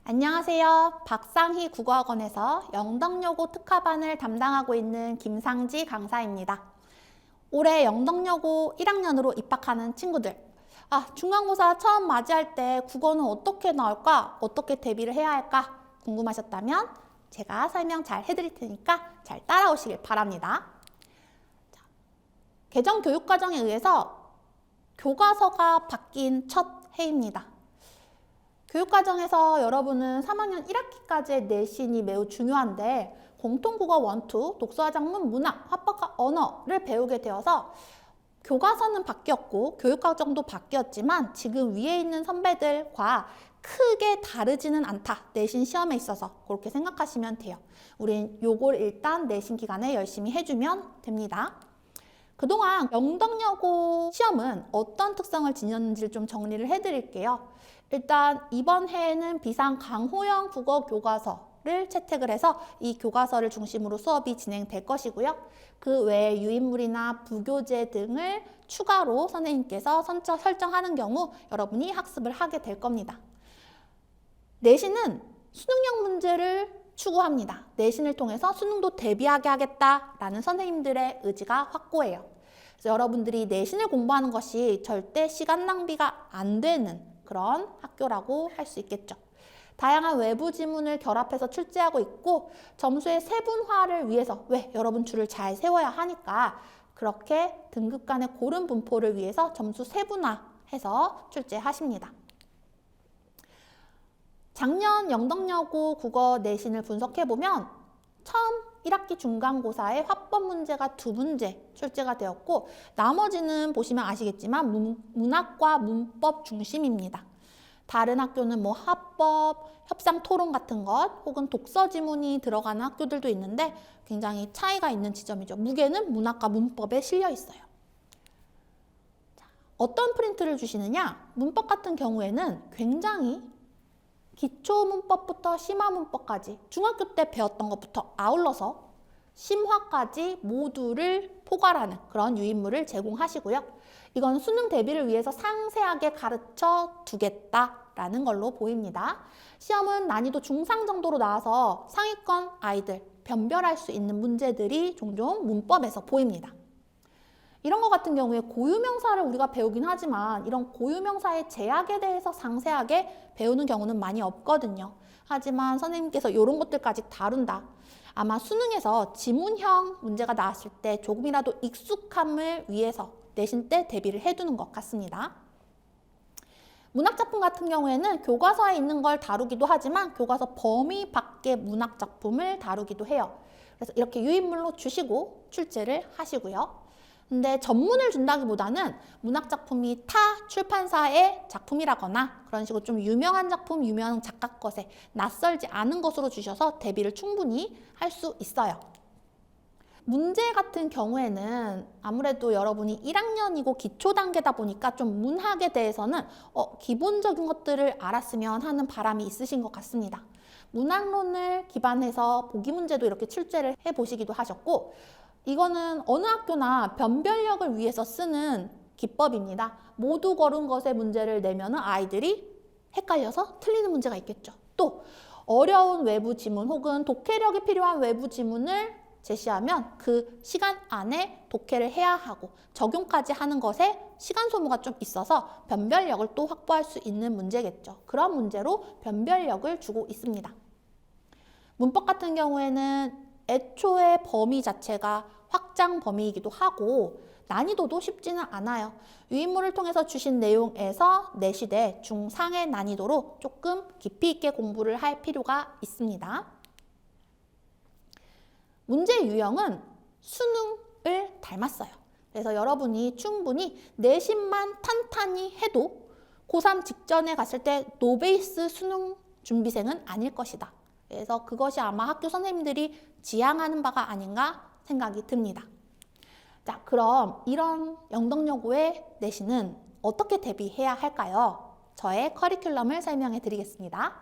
안녕하세요. 박상희 국어학원에서 영덕여고 특화반을 담당하고 있는 김상지 강사입니다. 올해 영덕여고 1학년으로 입학하는 친구들, 중간고사 처음 맞이할 때 국어는 어떻게 나올까? 어떻게 대비를 해야 할까? 궁금하셨다면 제가 설명 잘 해드릴 테니까 잘 따라오시길 바랍니다. 개정 교육과정에 의해서 교과서가 바뀐 첫 해입니다. 교육과정에서 여러분은 3학년 1학기까지의 내신이 매우 중요한데 공통국어 1, 2, 독서화작문, 문학, 화법과 언어를 배우게 되어서 교과서는 바뀌었고 교육과정도 바뀌었지만 지금 위에 있는 선배들과 크게 다르지는 않다. 내신 시험에 있어서 그렇게 생각하시면 돼요. 우린 요걸 일단 내신 기간에 열심히 해주면 됩니다. 그동안 영덕여고 시험은 어떤 특성을 지녔는지를 좀 정리를 해드릴게요. 일단 이번 해에는 비상 강호영 국어 교과서를 채택을 해서 이 교과서를 중심으로 수업이 진행될 것이고요. 그 외에 유인물이나 부교재 등을 추가로 선생님께서 설정하는 경우 여러분이 학습을 하게 될 겁니다. 내신은 수능형 문제를 추구합니다. 내신을 통해서 수능도 대비하게 하겠다라는 선생님들의 의지가 확고해요. 그래서 여러분들이 내신을 공부하는 것이 절대 시간 낭비가 안 되는 그런 학교라고 할 수 있겠죠. 다양한 외부 지문을 결합해서 출제하고 있고 점수의 세분화를 위해서 여러분 줄을 잘 세워야 하니까 그렇게 등급 간의 고른 분포를 위해서 점수 세분화해서 출제하십니다. 작년 영덕여고 국어 내신을 분석해보면 처음 1학기 중간고사에 화법 문제가 2문제 출제가 되었고 나머지는 보시면 아시겠지만 문학과 문법 중심입니다. 다른 학교는 화법, 협상토론 같은 것 혹은 독서 지문이 들어가는 학교들도 있는데 굉장히 차이가 있는 지점이죠. 무게는 문학과 문법에 실려 있어요. 어떤 프린트를 주시느냐? 문법 같은 경우에는 굉장히 기초 문법부터 심화 문법까지 중학교 때 배웠던 것부터 아울러서 심화까지 모두를 포괄하는 그런 유인물을 제공하시고요. 이건 수능 대비를 위해서 상세하게 가르쳐 두겠다라는 걸로 보입니다. 시험은 난이도 중상 정도로 나와서 상위권 아이들 변별할 수 있는 문제들이 종종 문법에서 보입니다. 이런 것 같은 경우에 고유명사를 우리가 배우긴 하지만 이런 고유명사의 제약에 대해서 상세하게 배우는 경우는 많이 없거든요. 하지만 선생님께서 이런 것들까지 다룬다. 아마 수능에서 지문형 문제가 나왔을 때 조금이라도 익숙함을 위해서 내신 때 대비를 해두는 것 같습니다. 문학작품 같은 경우에는 교과서에 있는 걸 다루기도 하지만 교과서 범위 밖의 문학작품을 다루기도 해요. 그래서 이렇게 유인물로 주시고 출제를 하시고요. 근데 전문을 준다기보다는 문학작품이 타 출판사의 작품이라거나 그런 식으로 좀 유명한 작품, 유명한 작가 것에 낯설지 않은 것으로 주셔서 대비를 충분히 할 수 있어요. 문제 같은 경우에는 아무래도 여러분이 1학년이고 기초 단계다 보니까 좀 문학에 대해서는 기본적인 것들을 알았으면 하는 바람이 있으신 것 같습니다. 문학론을 기반해서 보기 문제도 이렇게 출제를 해보시기도 하셨고 이거는 어느 학교나 변별력을 위해서 쓰는 기법입니다. 모두 고른 것의 문제를 내면 아이들이 헷갈려서 틀리는 문제가 있겠죠. 또 어려운 외부 지문 혹은 독해력이 필요한 외부 지문을 제시하면 그 시간 안에 독해를 해야 하고 적용까지 하는 것에 시간 소모가 좀 있어서 변별력을 또 확보할 수 있는 문제겠죠. 그런 문제로 변별력을 주고 있습니다. 문법 같은 경우에는 애초에 범위 자체가 확장 범위이기도 하고 난이도도 쉽지는 않아요. 유인물을 통해서 주신 내용에서 내시되 중상의 난이도로 조금 깊이 있게 공부를 할 필요가 있습니다. 문제 유형은 수능을 닮았어요. 그래서 여러분이 충분히 내신만 탄탄히 해도 고3 직전에 갔을 때 노베이스 수능 준비생은 아닐 것이다. 그래서 그것이 아마 학교 선생님들이 지향하는 바가 아닌가 생각이 듭니다. 자, 그럼 이런 영덕여고의 내신은 어떻게 대비해야 할까요? 저의 커리큘럼을 설명해 드리겠습니다.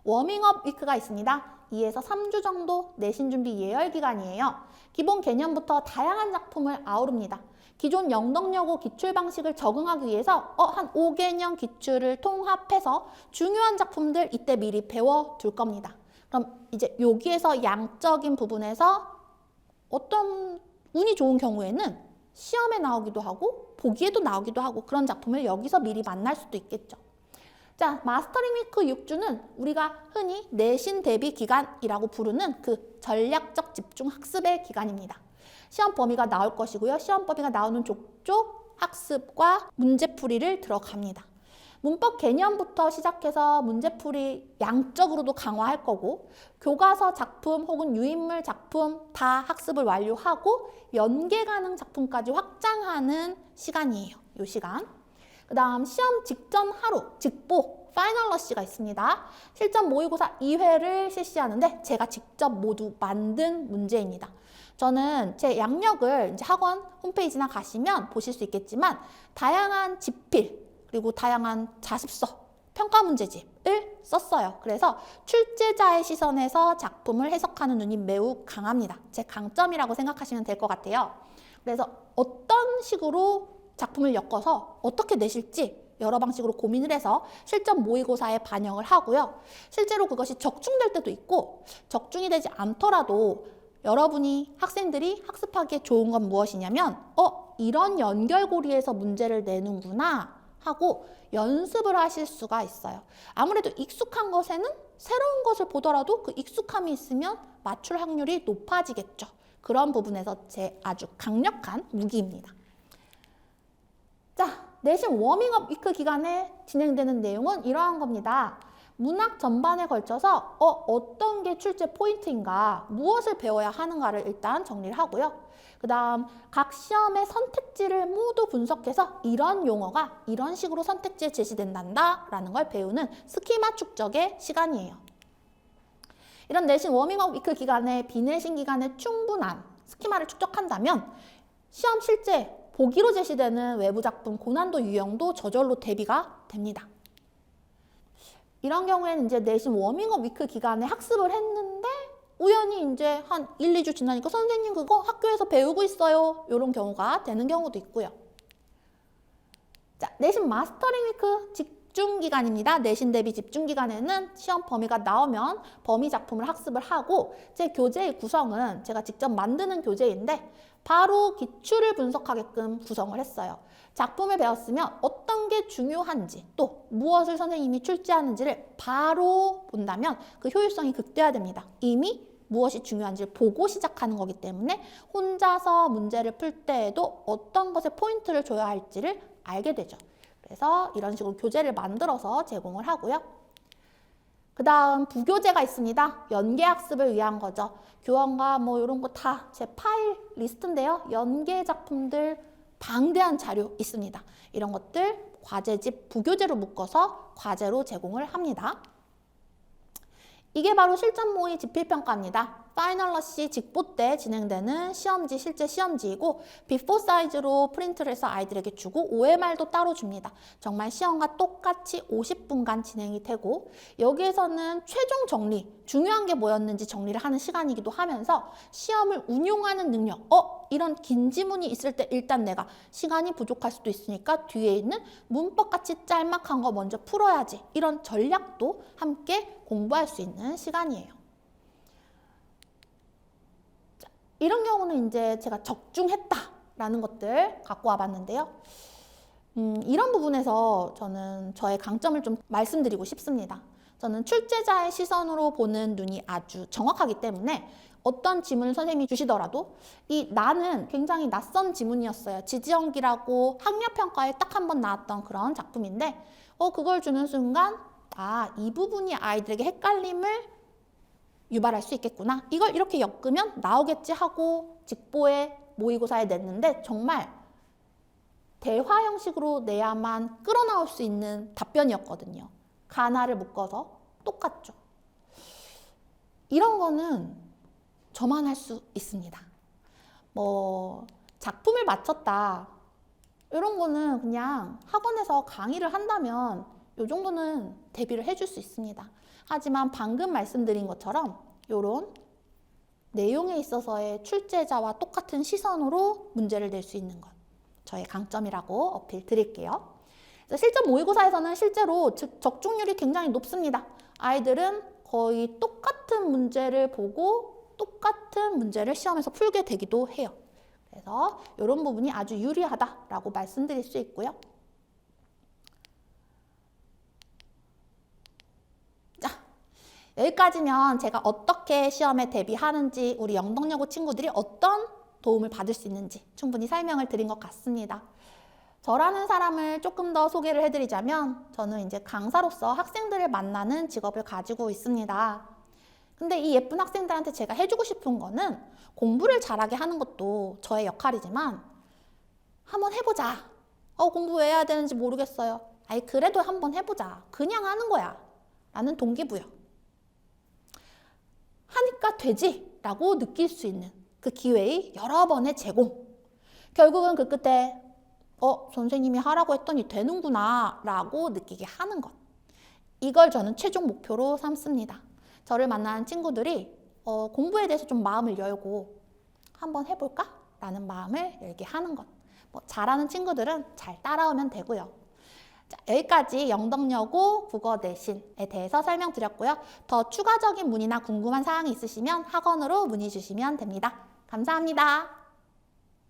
워밍업 위크가 있습니다. 2에서 3주 정도 내신 준비 예열 기간이에요. 기본 개념부터 다양한 작품을 아우릅니다. 기존 영덕여고 기출 방식을 적응하기 위해서 한 5개년 기출을 통합해서 중요한 작품들 이때 미리 배워둘 겁니다. 그럼 이제 여기에서 양적인 부분에서 어떤 운이 좋은 경우에는 시험에 나오기도 하고 보기에도 나오기도 하고 그런 작품을 여기서 미리 만날 수도 있겠죠. 자, 마스터링 위크 6주는 우리가 흔히 내신 대비 기간이라고 부르는 그 전략적 집중 학습의 기간입니다. 시험 범위가 나올 것이고요. 시험 범위가 나오는 족족 학습과 문제풀이를 들어갑니다. 문법 개념부터 시작해서 문제풀이 양적으로도 강화할 거고 교과서 작품 혹은 유인물 작품 다 학습을 완료하고 연계 가능 작품까지 확장하는 시간이에요. 이 시간. 그 다음 시험 직전 하루, 직보, 파이널 러시가 있습니다. 실전 모의고사 2회를 실시하는데 제가 직접 모두 만든 문제입니다. 저는 제 양력을 이제 학원 홈페이지나 가시면 보실 수 있겠지만 다양한 집필 그리고 다양한 자습서, 평가 문제집을 썼어요. 그래서 출제자의 시선에서 작품을 해석하는 눈이 매우 강합니다. 제 강점이라고 생각하시면 될 것 같아요. 그래서 어떤 식으로 작품을 엮어서 어떻게 내실지 여러 방식으로 고민을 해서 실전 모의고사에 반영을 하고요. 실제로 그것이 적중될 때도 있고 적중이 되지 않더라도 여러분이 학생들이 학습하기에 좋은 건 무엇이냐면 이런 연결고리에서 문제를 내는구나 하고 연습을 하실 수가 있어요. 아무래도 익숙한 것에는 새로운 것을 보더라도 그 익숙함이 있으면 맞출 확률이 높아지겠죠. 그런 부분에서 제 아주 강력한 무기입니다. 자, 내신 워밍업 위크 기간에 진행되는 내용은 이러한 겁니다. 문학 전반에 걸쳐서 어떤 게 출제 포인트인가, 무엇을 배워야 하는가를 일단 정리를 하고요. 그 다음 각 시험의 선택지를 모두 분석해서 이런 용어가 이런 식으로 선택지에 제시된단다 라는 걸 배우는 스키마 축적의 시간이에요. 이런 내신 워밍업 위크 기간에 비내신 기간에 충분한 스키마를 축적한다면 시험 실제 보기로 제시되는 외부 작품 고난도 유형도 저절로 대비가 됩니다. 이런 경우에는 이제 내신 워밍업 위크 기간에 학습을 했는데 우연히 이제 한 1, 2주 지나니까 선생님 그거 학교에서 배우고 있어요. 이런 경우가 되는 경우도 있고요. 자, 내신 마스터링 위크 집중 기간입니다. 내신 대비 집중 기간에는 시험 범위가 나오면 범위 작품을 학습을 하고 제 교재의 구성은 제가 직접 만드는 교재인데 바로 기출을 분석하게끔 구성을 했어요. 작품을 배웠으면 어떤 게 중요한지 또 무엇을 선생님이 출제하는지를 바로 본다면 그 효율성이 극대화됩니다. 이미 무엇이 중요한지를 보고 시작하는 거기 때문에 혼자서 문제를 풀 때에도 어떤 것에 포인트를 줘야 할지를 알게 되죠. 그래서 이런 식으로 교재를 만들어서 제공을 하고요. 그 다음 부교재가 있습니다. 연계학습을 위한 거죠. 교원과 뭐 이런 거 다 제 파일 리스트인데요. 연계 작품들 방대한 자료 있습니다. 이런 것들 과제집 부교재로 묶어서 과제로 제공을 합니다. 이게 바로 실전 모의 집필평가입니다. 파이널 러시 직보 때 진행되는 시험지, 실제 시험지이고 비포 사이즈로 프린트를 해서 아이들에게 주고 OMR도 따로 줍니다. 정말 시험과 똑같이 50분간 진행이 되고 여기에서는 최종 정리, 중요한 게 뭐였는지 정리를 하는 시간이기도 하면서 시험을 운용하는 능력, 이런 긴 지문이 있을 때 일단 내가 시간이 부족할 수도 있으니까 뒤에 있는 문법같이 짤막한 거 먼저 풀어야지. 이런 전략도 함께 공부할 수 있는 시간이에요. 이런 경우는 이제 제가 적중했다라는 것들 갖고 와봤는데요. 이런 부분에서 저는 저의 강점을 좀 말씀드리고 싶습니다. 저는 출제자의 시선으로 보는 눈이 아주 정확하기 때문에 어떤 지문을 선생님이 주시더라도 이 나는 굉장히 낯선 지문이었어요. 지지연기라고 학력평가에 딱 한 번 나왔던 그런 작품인데 그걸 주는 순간 이 부분이 아이들에게 헷갈림을 유발할 수 있겠구나. 이걸 이렇게 엮으면 나오겠지 하고 직보에 모의고사에 냈는데 정말 대화 형식으로 내야만 끌어나올 수 있는 답변이었거든요. 가나를 묶어서 똑같죠. 이런 거는 저만 할 수 있습니다. 뭐 작품을 마쳤다. 이런 거는 그냥 학원에서 강의를 한다면 이 정도는 대비를 해줄 수 있습니다. 하지만 방금 말씀드린 것처럼 이런 내용에 있어서의 출제자와 똑같은 시선으로 문제를 낼 수 있는 것. 저의 강점이라고 어필 드릴게요. 실전 모의고사에서는 실제로 적중률이 굉장히 높습니다. 아이들은 거의 똑같은 문제를 보고 똑같은 문제를 시험에서 풀게 되기도 해요. 그래서 이런 부분이 아주 유리하다라고 말씀드릴 수 있고요. 자, 여기까지면 제가 어떻게 시험에 대비하는지, 우리 영덕여고 친구들이 어떤 도움을 받을 수 있는지 충분히 설명을 드린 것 같습니다. 저라는 사람을 조금 더 소개를 해드리자면, 저는 이제 강사로서 학생들을 만나는 직업을 가지고 있습니다. 근데 이 예쁜 학생들한테 제가 해주고 싶은 거는 공부를 잘하게 하는 것도 저의 역할이지만, 한번 해보자. 공부 왜 해야 되는지 모르겠어요. 아이, 그래도 한번 해보자. 그냥 하는 거야. 라는 동기부여. 하니까 되지. 라고 느낄 수 있는 그 기회의 여러 번의 제공. 결국은 그 끝에 선생님이 하라고 했더니 되는구나 라고 느끼게 하는 것. 이걸 저는 최종 목표로 삼습니다. 저를 만나는 친구들이 공부에 대해서 좀 마음을 열고 한번 해볼까? 라는 마음을 열게 하는 것. 잘하는 친구들은 잘 따라오면 되고요. 자, 여기까지 영덕여고 국어 내신에 대해서 설명드렸고요. 더 추가적인 문의나 궁금한 사항이 있으시면 학원으로 문의 주시면 됩니다. 감사합니다.